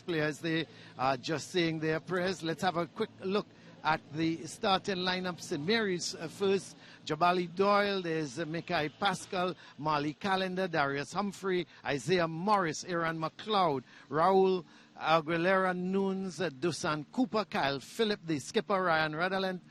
Players, they are just saying their prayers. Let's have a quick look at the starting lineup. St. Mary's first, Jabali Doyle, there's Mikai Pascal, Marley Callender, Darius Humphrey, Isaiah Morris, Aaron McLeod, Raul Aguilera Nunes, Dusan Cooper, Kyle Phillip, the skipper Ryan Redolent,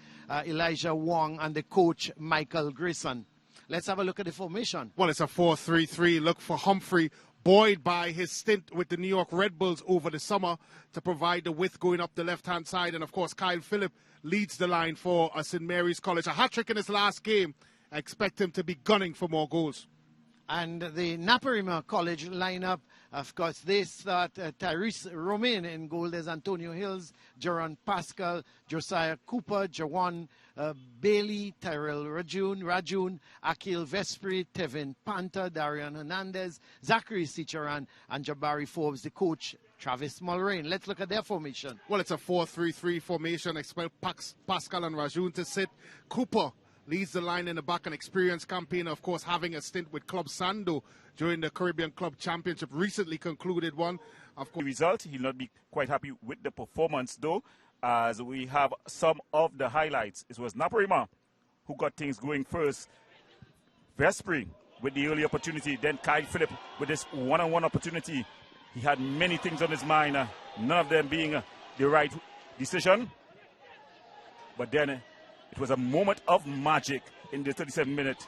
Elijah Wong, and the coach Michael Grayson. Let's have a look at the formation. Well, it's a 4-3-3. Look for Humphrey, buoyed by his stint with the New York Red Bulls over the summer to provide the width going up the left-hand side. And, of course, Kyle Phillip leads the line for St. Mary's College. A hat-trick in his last game. I expect him to be gunning for more goals. And the Naparima College lineup, of course, they start Tyrese Romain in goal. There's Antonio Hills, Jaron Pascal, Josiah Cooper, Jawan Bailey, Tyrell Rajun, Akil Vespri, Tevin Panta, Darian Hernandez, Zachary Sicharan, and Jabari Forbes, the coach, Travis Mulrain. Let's look at their formation. Well, it's a 4-3-3 formation. Expect Pascal and Rajun to sit. Cooper leads the line in the back, an experienced campaigner, of course, having a stint with Club Sando during the Caribbean Club Championship, recently concluded one. Of course, the result, he'll not be quite happy with the performance, though, as we have some of the highlights. It was Naparima who got things going first. Vespri with the early opportunity, then Kyle Phillip with this one-on-one opportunity. He had many things on his mind, none of them being the right decision. But then it was a moment of magic in the 37th minute.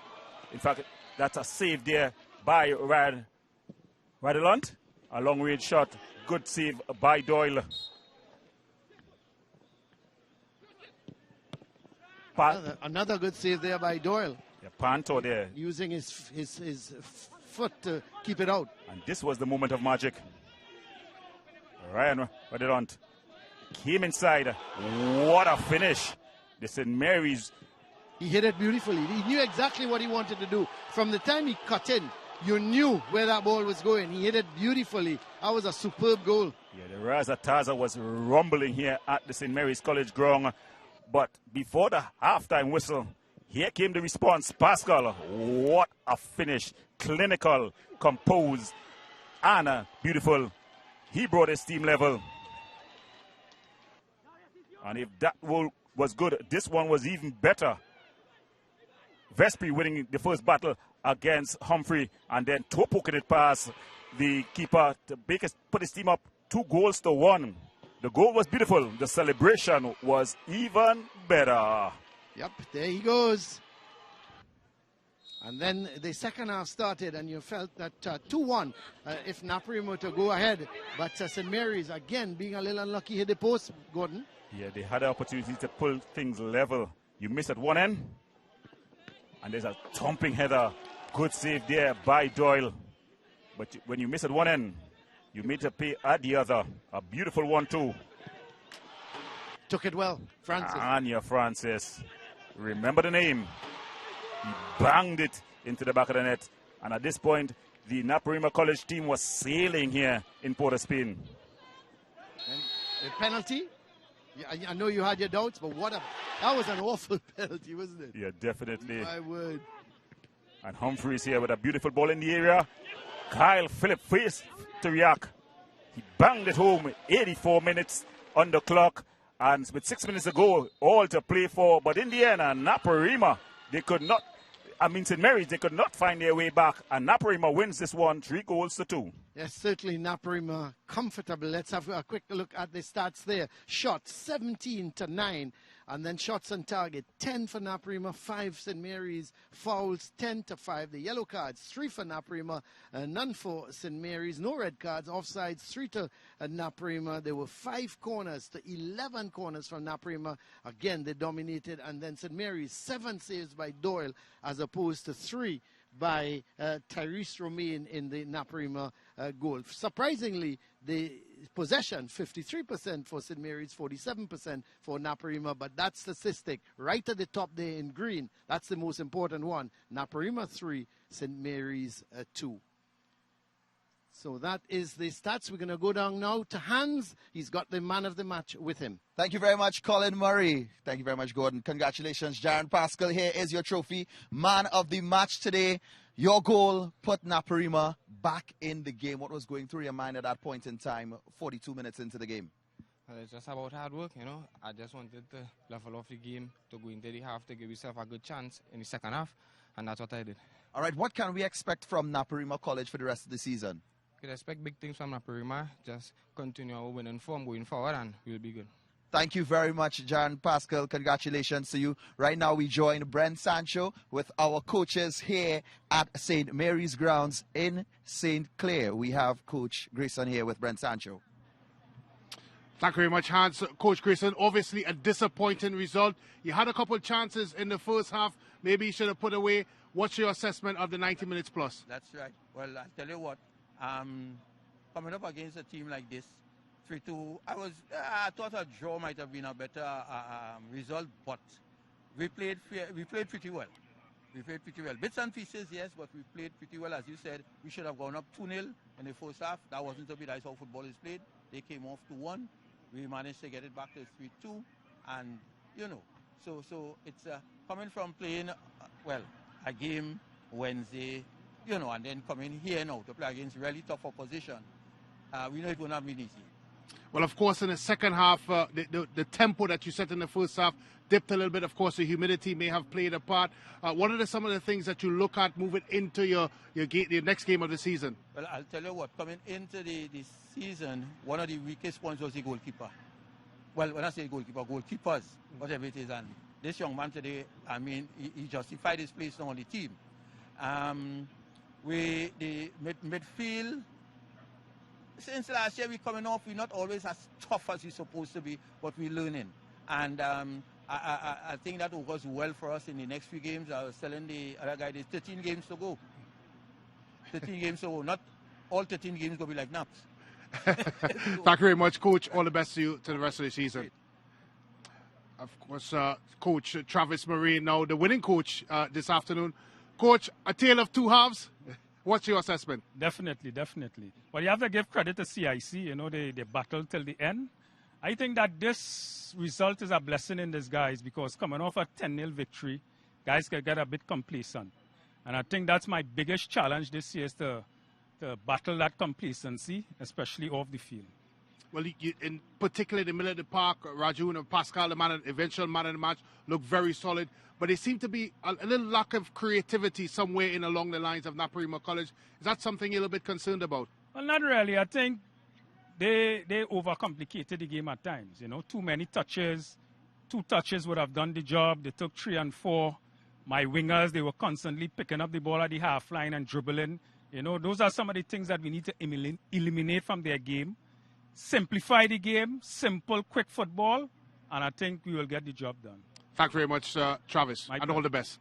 In fact, that's a save there by Radelant. A long-range shot. Good save by Doyle. Another good save there by Doyle. Yeah, Panto there. Using his foot to keep it out. And this was the moment of magic. Ryan Radelant came inside. What a finish. The St. Mary's. He hit it beautifully. He knew exactly what he wanted to do. From the time he cut in, you knew where that ball was going. He hit it beautifully. That was a superb goal. Yeah, the Raza Taza was rumbling here at the St. Mary's College ground. But before the halftime whistle, here came the response. Pascal, what a finish. Clinical, composed, and beautiful. He brought his team level. And if that was good, this one was even better. Vespri winning the first battle against Humphrey, and then toe-poking it past the keeper to put his team up 2-1. The goal was beautiful. The celebration was even better. Yep, there he goes. And then the second half started, and you felt that 2-1 if Naparima were to go ahead. But St. Mary's, again, being a little unlucky, hit the post, Gordon. Yeah, they had the opportunity to pull things level. You miss at one end, and there's a thumping header. Good save there by Doyle. But when you miss at one end, you need to pay at the other. A beautiful one, too. Took it well, Francis. Anya Francis. Remember the name. He banged it into the back of the net. And at this point, the Naparima College team was sailing here in Port of Spain. And the penalty? I know you had your doubts, but that was an awful penalty, wasn't it? Yeah, definitely. My word. And Humphreys here with a beautiful ball in the area. Kyle Phillip faced to react. He banged it home. 84 minutes on the clock. And with 6 minutes to go, all to play for. But in the end, Naparima, they could not, St. Mary's, they could not find their way back. And Naparima wins this one 3-2. Yes, certainly Naparima comfortable. Let's have a quick look at the stats there. Shots 17-9, and then shots on target 10 for Naparima, 5 St. Mary's. Fouls 10-5. The yellow cards 3 for Naparima, none for St. Mary's. No red cards. Offsides 3 to Naparima. There were 5 corners to 11 corners from Naparima. Again, they dominated, and then St. Mary's 7 saves by Doyle as opposed to 3 by Tyrese Romain in the Naparima goal. Surprisingly, the possession, 53% for St. Mary's, 47% for Naparima, but that statistic right at the top there in green, that's the most important one. Naparima 3, St. Mary's 2. So that is the stats. We're going to go down now to Hans. He's got the man of the match with him. Thank you very much, Colin Murray. Thank you very much, Gordon. Congratulations, Jaron Pascal. Here is your trophy. Man of the match today. Your goal put Naparima back in the game. What was going through your mind at that point in time, 42 minutes into the game? Well, it's just about hard work, you know. I just wanted to level off the game, to go into the half, to give yourself a good chance in the second half, and that's what I did. All right, what can we expect from Naparima College for the rest of the season? We can expect big things from Naparima. Just continue our winning form going forward, and we'll be good. Thank you very much, Jaron Pascal. Congratulations to you. Right now, we join Brent Sancho with our coaches here at St. Mary's Grounds in St. Clair. We have Coach Grayson here with Brent Sancho. Thank you very much, Hans. Coach Grayson, obviously a disappointing result. You had a couple of chances in the first half. Maybe you should have put away. What's your assessment of the 90 minutes plus? That's right. Well, I'll tell you what. Coming up against a team like this, 3-2, I thought a draw might have been a better result, but we played pretty well. We played pretty well. Bits and pieces, yes, but we played pretty well. As you said, we should have gone up 2-0 in the first half. That wasn't to be. That's how football is played. They came off to 1. We managed to get it back to 3-2, and you know, so it's coming from playing a game Wednesday, you know, and then coming here now to play against really tough opposition. We know it will not be easy. Well, of course, in the second half, the tempo that you set in the first half dipped a little bit. Of course, the humidity may have played a part. What are some of the things that you look at moving into your next game of the season? Well, I'll tell you what, coming into the season, one of the weakest points was the goalkeeper. Well, when I say goalkeeper, goalkeepers, whatever it is. And this young man today, I mean, he justified his place on the team. The midfield, since last year we're coming off, we're not always as tough as we're supposed to be, but we're learning. And I think that works well for us in the next few games. I was telling the other guy, there's 13 games to go. 13 games to go. Not all 13 games will be like naps. Thank you very much, Coach. All the best to you to the rest of the season. Great. Of course, Coach Travis Marine, now the winning coach this afternoon. Coach, a tale of two halves. What's your assessment? Definitely. Well, you have to give credit to CIC. You know, they battled till the end. I think that this result is a blessing in disguise because coming off a 10-0 victory, guys can get a bit complacent. And I think that's my biggest challenge this year is to battle that complacency, especially off the field. Well, in particular, in the middle of the park, Raju and Pascal, the eventual man of the match, look very solid. But there seemed to be a little lack of creativity somewhere in along the lines of Naparima College. Is that something you're a little bit concerned about? Well, not really. I think they overcomplicated the game at times. You know, too many touches. 2 touches would have done the job. They took 3 and 4. My wingers, they were constantly picking up the ball at the half line and dribbling. You know, those are some of the things that we need to eliminate from their game. Simplify the game, simple, quick football, and I think we will get the job done. Thank you very much, Travis, and all the best.